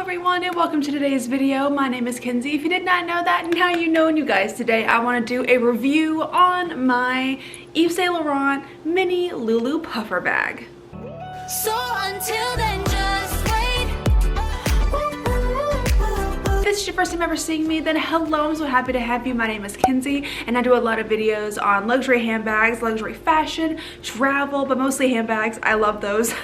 everyone and welcome to today's video. My name is Kenzie. If you did not know that, now you know. And you guys, today I want to do a review on my Yves Saint Laurent mini LouLou puffer bag. So until then, just wait. If this is your first time ever seeing me, then hello, I'm so happy to have you. My name is Kenzie and I do a lot of videos on luxury handbags, luxury fashion, travel, but mostly handbags. I love those.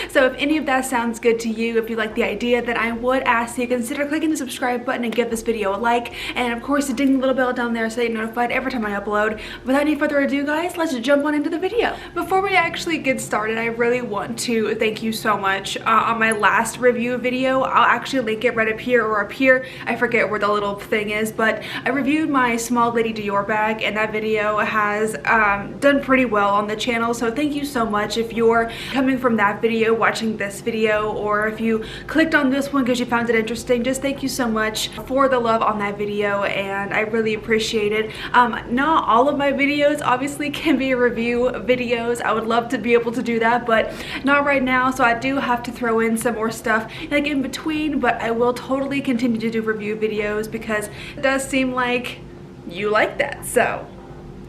So if any of that sounds good to you, if you like the idea, then I would ask you consider clicking the subscribe button and give this video a like, and of course ding the little bell down there so you're notified every time I upload. Without any further ado, guys, let's jump on into the video. Before we actually get started, I really want to thank you so much. On my last review video, I'll actually link it right up here or up here. I forget where the little thing is, but I reviewed my small lady Dior bag, and that video has done pretty well on the channel, so thank you so much. If you're coming from that video watching this video, or if you clicked on this one because you found it interesting, just thank you so much for the love on that video, and I really appreciate it. Not all of my videos obviously can be review videos. I would love to be able to do that, but not right now, so I do have to throw in some more stuff like in between, but I will totally continue to do review videos because it does seem like you like that, so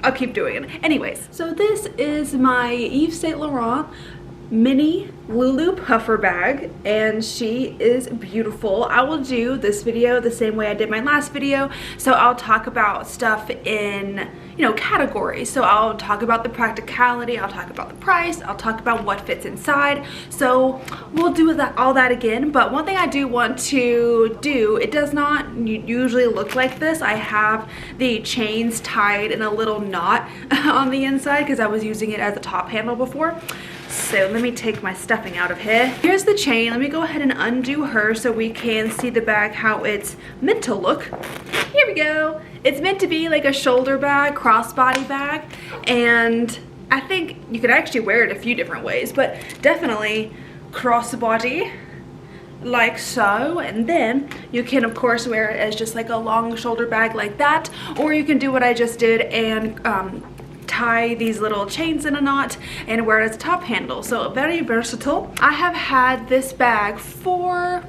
I'll keep doing it. Anyways, so this is my Yves Saint Laurent mini LouLou puffer bag, and she is beautiful. I will do this video the same way I did my last video, so I'll talk about stuff in, you know, categories. So I'll talk about the practicality, I'll talk about the price, I'll talk about what fits inside. So we'll do that, all that again. But one thing I do want to do, it does not usually look like this. I have the chains tied in a little knot on the inside because I was using it as a top handle before. So let me take my stuffing out of here. Here's the chain. Let me go ahead and undo her so we can see the bag how it's meant to look. Here we go. It's meant to be like a shoulder bag, crossbody bag, and I think you could actually wear it a few different ways, but definitely crossbody like so, and then you can of course wear it as just like a long shoulder bag like that, or you can do what I just did and tie these little chains in a knot and wear it as a top handle. So very versatile. I have had this bag for,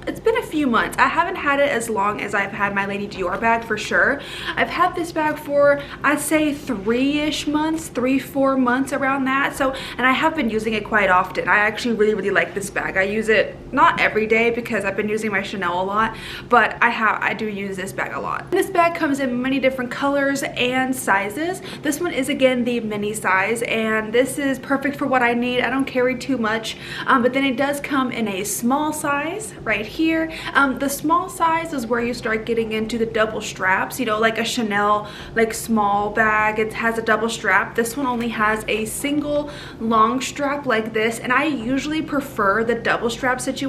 it's been a few months. I haven't had it as long as I've had my Lady Dior bag for sure. I've had this bag for, I'd say 3-ish months, 3-4 months, around that. So, and I have been using it quite often. I actually really like this bag. I use it not every day because I've been using my Chanel a lot, but I do use this bag a lot. This bag comes in many different colors and sizes. This one is again the mini size, and this is perfect for what I need. I don't carry too much, but then it does come in a small size right here. The small size is where you start getting into the double straps, you know, like a Chanel like small bag, it has a double strap. This one only has a single long strap like this, and I usually prefer the double strap situation.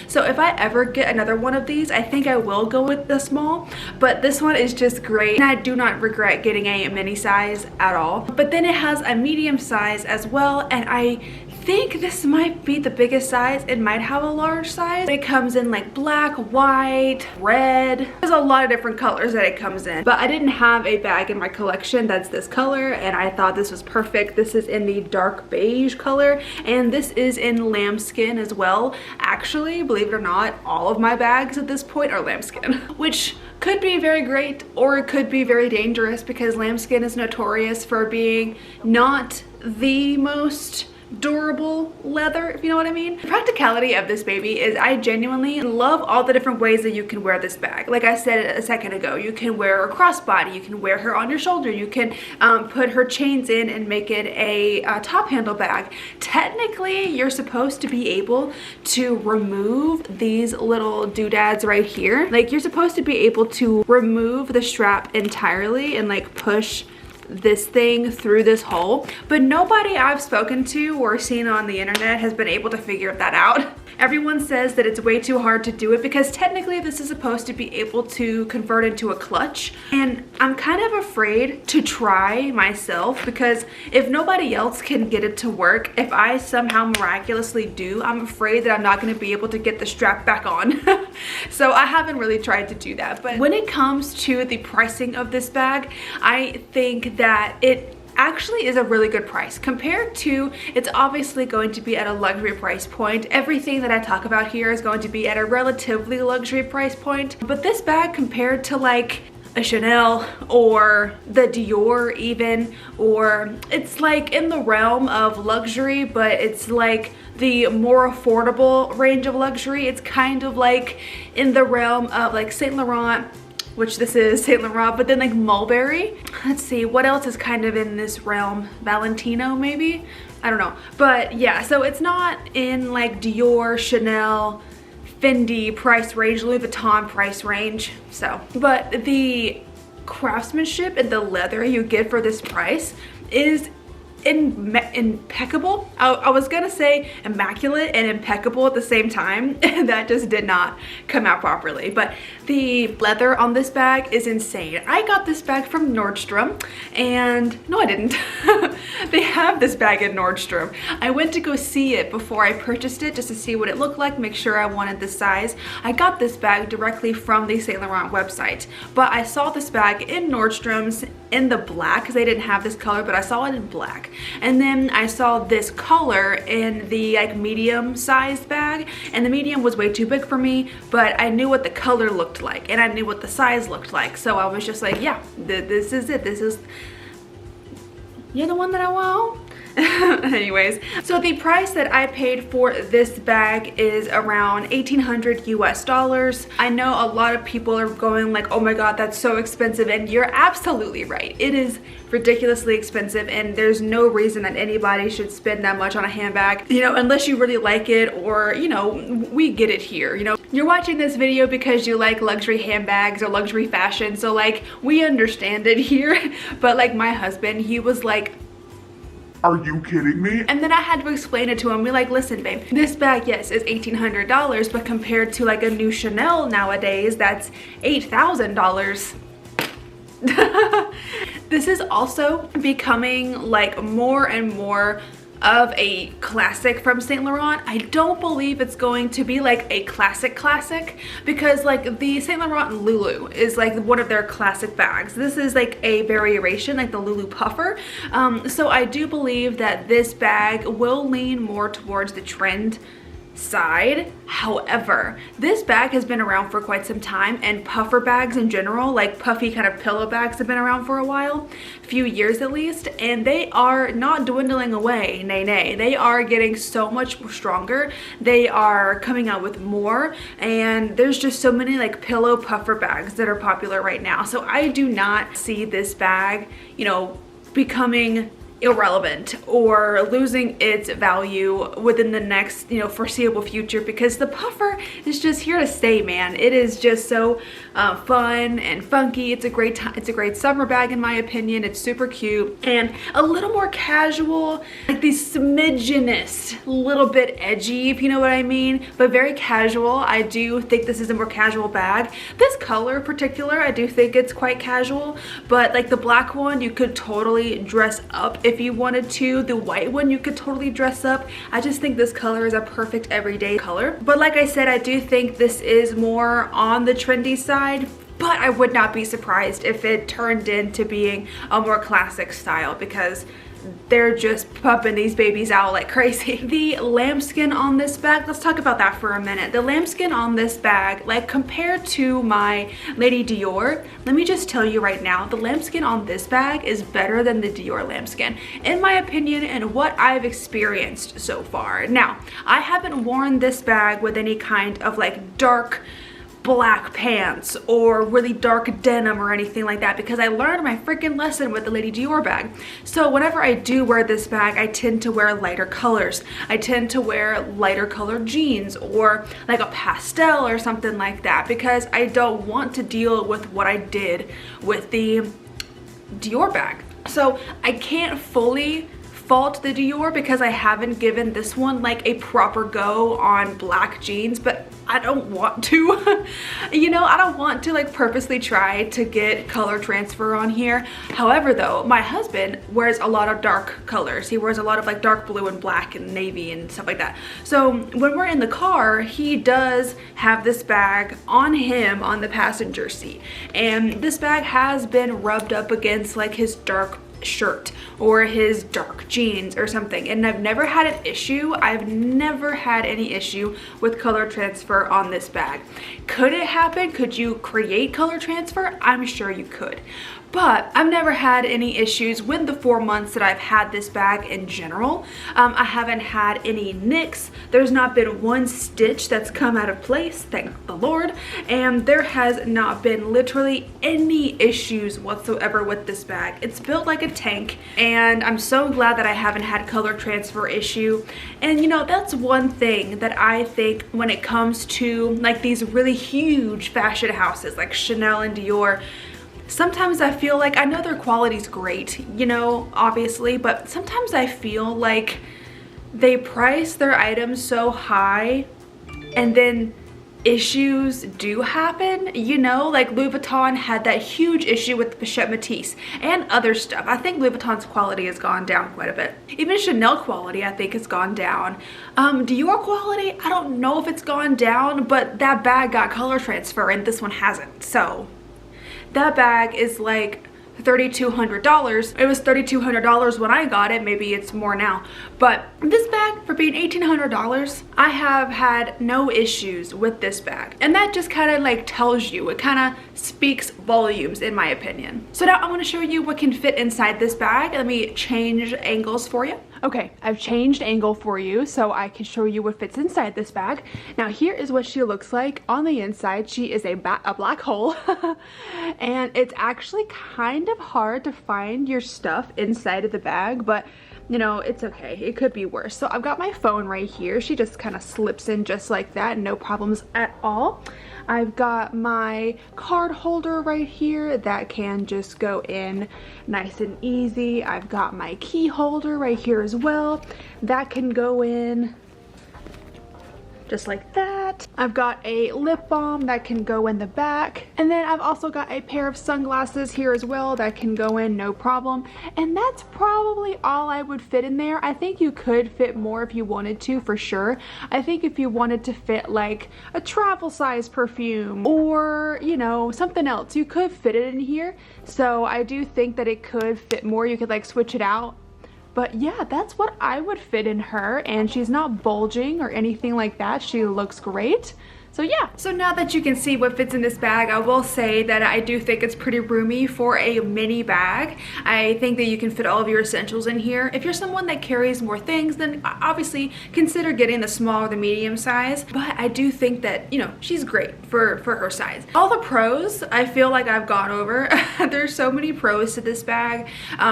So if I ever get another one of these, I think I will go with the small, but this one is just great, and I do not regret getting a mini size at all. But then it has a medium size as well, and I think this might be the biggest size. It might have a large size. It comes in like black, white, red. There's a lot of different colors that it comes in, but I didn't have a bag in my collection that's this color, and I thought this was perfect. This is in the dark beige color, and this is in lambskin as well. Actually, believe it or not, all of my bags at this point are lambskin, which could be very great or it could be very dangerous because lambskin is notorious for being not the most durable leather, if you know what I mean. The practicality of this baby is I genuinely love all the different ways that you can wear this bag. Like I said a second ago, you can wear a crossbody, you can wear her on your shoulder, you can put her chains in and make it a top handle bag. Technically, you're supposed to be able to remove these little doodads right here. Like, you're supposed to be able to remove the strap entirely and like push this thing through this hole, but nobody I've spoken to or seen on the internet has been able to figure that out. Everyone says that it's way too hard to do it because technically this is supposed to be able to convert into a clutch, and I'm kind of afraid to try myself because if nobody else can get it to work, if I somehow miraculously do, I'm afraid that I'm not going to be able to get the strap back on. So I haven't really tried to do that. But when it comes to the pricing of this bag, I think that it actually is a really good price compared to, it's obviously going to be at a luxury price point. Everything that I talk about here is going to be at a relatively luxury price point, but this bag compared to like a Chanel or the Dior even, or it's like in the realm of luxury, but it's like the more affordable range of luxury. It's kind of like in the realm of like Saint Laurent, which this is Saint Laurent, but then like Mulberry. Let's see, what else is kind of in this realm? Valentino maybe? I don't know. But yeah, so it's not in like Dior, Chanel, Fendi price range, Louis Vuitton price range. So, but the craftsmanship and the leather you get for this price is impeccable. I was gonna say immaculate and impeccable at the same time, and that just did not come out properly. But the leather on this bag is insane. I got this bag from Nordstrom, and no, I didn't. They have this bag at Nordstrom. I went to go see it before I purchased it just to see what it looked like, make sure I wanted the size. I got this bag directly from the Saint Laurent website, but I saw this bag in Nordstrom's in the black because they didn't have this color, but I saw it in black. And then I saw this color in the like medium sized bag, and the medium was way too big for me, but I knew what the color looked like and I knew what the size looked like. So I was just like, yeah, this is it. You're the one that I want. Anyways, so the price that I paid for this bag is around $1,800 US. I know a lot of people are going like, oh my god, that's so expensive, and you're absolutely right. It is ridiculously expensive, and there's no reason that anybody should spend that much on a handbag, you know, unless you really like it, or, you know, we get it here, you know. You're watching this video because you like luxury handbags or luxury fashion, so like we understand it here. But like my husband, he was like, are you kidding me? And then I had to explain it to him. We're like, listen, babe, this bag, yes, is $1,800, but compared to like a new Chanel nowadays, that's $8,000. This is also becoming like more and more of a classic from Saint Laurent. I don't believe it's going to be like a classic because like the Saint Laurent and LouLou is like one of their classic bags. This is like a variation, like the LouLou puffer. So I do believe that this bag will lean more towards the trend side. However, this bag has been around for quite some time, and puffer bags in general, like puffy kind of pillow bags, have been around for a while, a few years at least, and they are not dwindling away. Nay, they are getting so much stronger. They are coming out with more, and there's just so many like pillow puffer bags that are popular right now. So I do not see this bag, you know, becoming irrelevant or losing its value within the next, you know, foreseeable future, because the puffer is just here to stay, man. It is just so fun and funky. It's a great summer bag in my opinion. It's super cute and a little more casual, like the smidgenest, little bit edgy, if you know what I mean, but very casual. I do think this is a more casual bag. This color in particular, I do think it's quite casual, but like the black one, you could totally dress up if you wanted to. The white one you could totally dress up. I just think this color is a perfect everyday color. But like I said, I do think this is more on the trendy side, but I would not be surprised if it turned into being a more classic style, because they're just pumping these babies out like crazy. The lambskin on this bag, let's talk about that for a minute. The lambskin on this bag, like compared to my Lady Dior, let me just tell you right now, the lambskin on this bag is better than the Dior lambskin, in my opinion, and what I've experienced so far. Now, I haven't worn this bag with any kind of like dark black pants or really dark denim or anything like that, because I learned my freaking lesson with the Lady Dior bag. So whenever I do wear this bag, I tend to wear lighter colors. I tend to wear lighter colored jeans or like a pastel or something like that, because I don't want to deal with what I did with the Dior bag. So I can't fully fault the Dior because I haven't given this one like a proper go on black jeans, but I don't want to. You know, I don't want to like purposely try to get color transfer on here. However though, my husband wears a lot of dark colors. He wears a lot of like dark blue and black and navy and stuff like that. So when we're in the car, he does have this bag on him on the passenger seat, and this bag has been rubbed up against like his dark shirt or his dark jeans or something. And I've never had an issue. I've never had any issue with color transfer on this bag. Could it happen? Could you create color transfer? I'm sure you could. But I've never had any issues with the 4 months that I've had this bag in general. I haven't had any nicks. There's not been one stitch that's come out of place, thank the Lord. And there has not been literally any issues whatsoever with this bag. It's built like a tank, and I'm so glad that I haven't had color transfer issue. And you know, that's one thing that I think when it comes to like these really huge fashion houses like Chanel and Dior. Sometimes I feel like, I know their quality's great, you know, obviously, but sometimes I feel like they price their items so high and then issues do happen, you know, like Louis Vuitton had that huge issue with Bichette Matisse and other stuff. I think Louis Vuitton's quality has gone down quite a bit. Even Chanel quality, I think, has gone down. Dior quality, I don't know if it's gone down, but that bag got color transfer and this one hasn't, so. That bag is like $3,200. It was $3,200 when I got it. Maybe it's more now. But this bag, for being $1,800, I have had no issues with this bag. And that just kind of like tells you, it kind of speaks volumes in my opinion. So now I want to show you what can fit inside this bag. Let me change angles for you. Okay, I've changed angle for you so I can show you what fits inside this bag. Now here is what she looks like on the inside. She is a black hole and it's actually kind of hard to find your stuff inside of the bag, but you know, it's okay. It could be worse. So I've got my phone right here. She just kind of slips in just like that, no problems at all. I've got my card holder right here that can just go in nice and easy. I've got my key holder right here as well. That can go in just like that. I've got a lip balm that can go in the back. And then I've also got a pair of sunglasses here as well that can go in no problem. And that's probably all I would fit in there. I think you could fit more if you wanted to, for sure. I think if you wanted to fit like a travel size perfume or, you know, something else, you could fit it in here. So I do think that it could fit more. You could like switch it out. But yeah, that's what I would fit in her, and she's not bulging or anything like that. She looks great. So yeah, so now that you can see what fits in this bag, I will say that I do think it's pretty roomy for a mini bag. I think that you can fit all of your essentials in here. If you're someone that carries more things, then obviously consider getting the small or the medium size. But I do think that, you know, she's great for her size. All the pros, I feel like I've gone over. There's so many pros to this bag.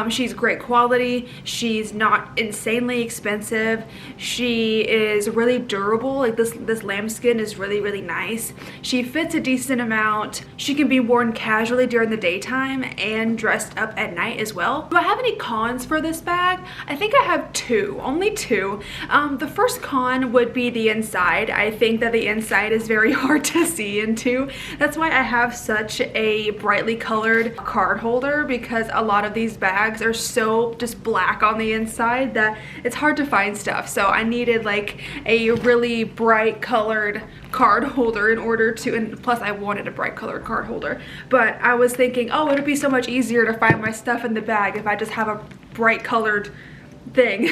She's great quality. She's not insanely expensive. She is really durable. Like this lambskin is really nice. She fits a decent amount. She can be worn casually during the daytime and dressed up at night as well. Do I have any cons for this bag? I think I have two, only two. The first con would be the inside. I think that the inside is very hard to see into. That's why I have such a brightly colored card holder, because a lot of these bags are so just black on the inside that it's hard to find stuff. So I needed like a really bright colored card holder in order to, and plus I wanted a bright colored card holder, but I was thinking, oh, it'd be so much easier to find my stuff in the bag if I just have a bright colored thing.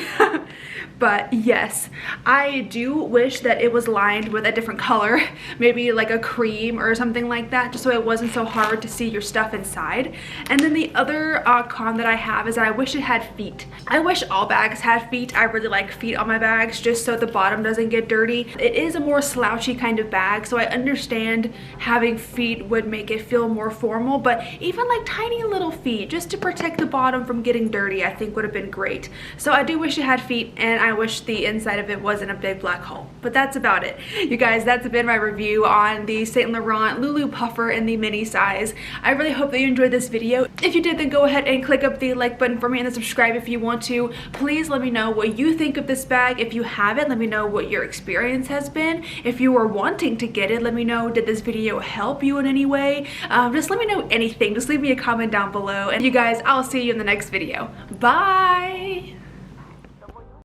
But yes, I do wish that it was lined with a different color, maybe like a cream or something like that, just so it wasn't so hard to see your stuff inside. And then the other con that I have is that I wish it had feet. I wish all bags had feet. I really like feet on my bags just so the bottom doesn't get dirty. It is a more slouchy kind of bag, so I understand having feet would make it feel more formal, but even like tiny little feet just to protect the bottom from getting dirty I think would have been great. So I do wish it had feet, and I wish the inside of it wasn't a big black hole. But that's about it. You guys, that's been my review on the Saint Laurent LouLou puffer in the mini size. I really hope that you enjoyed this video. If you did, then go ahead and click up the like button for me and then subscribe if you want to. Please let me know what you think of this bag. If you have it, let me know what your experience has been. If you were wanting to get it, let me know, did this video help you in any way? Just let me know anything. Just leave me a comment down below. And you guys, I'll see you in the next video. Bye!